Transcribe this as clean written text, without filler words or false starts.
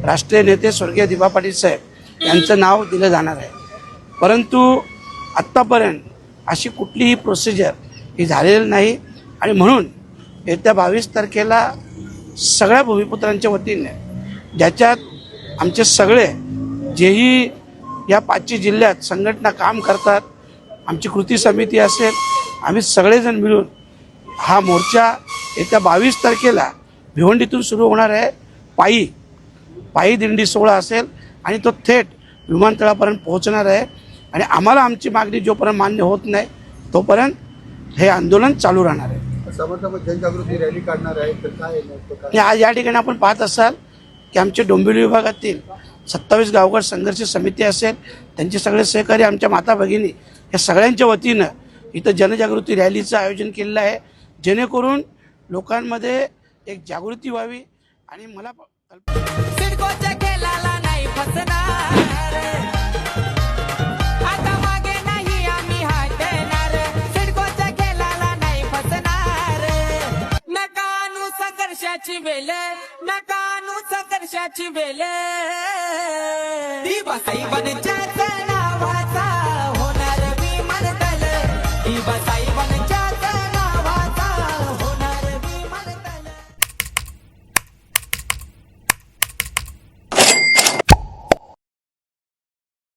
राष्ट्रीय नेते स्वर्गीय दिबा पाटील साहेब यांचं नाव दिलं जाणार आहे। परंतु आत्तापर्यंत अशी कुठलीही प्रोसिजर ही झालेली नाही आणि म्हणून येत्या 22 तारखेला सगळ्या भूमिपुत्रांच्या वतीने, ज्याच्यात आमचे सगळे जेही या 5 जिल्ह्यात संघटना काम करतात, आमची कृती समिती असेल, आम्ही सगळेजण मिळून हा मोर्चा येत्या 22 तारखेला भिवंडीतून सुरू होणार आहे। पायी दिंडी सोहळा असेल आणि तो थेट विमानतळापर्यंत पोहोचणार आहे आणि आम्हाला आमची मागणी जोपर्यंत मान्य होत नाही तोपर्यंत हे आंदोलन चालू राहणार आहे। जनजागृती रॅली काढणार आहे तर काय आज या ठिकाणी आपण पाहत असाल की आमचे डोंबिवली विभागातील 27 गावकर संघर्ष समिती असेल, त्यांचे सगळे सहकारी, आमच्या माता भगिनी या सगळ्यांच्या वतीनं इथं जनजागृती रॅलीचं आयोजन केलेलं आहे, जेणेकरून लोकांमध्ये एक जागृती व्हावी। आणि मला सिडकोच्या खेळाला नाही फसणार, आता मागे नाही आम्ही हटणार, सिडकोच्या खेळाला नाही फसणार, नका आणू संघर्षाची वेळ, नका आणू संघर्षाची वेळ, दिवासाई बनच्या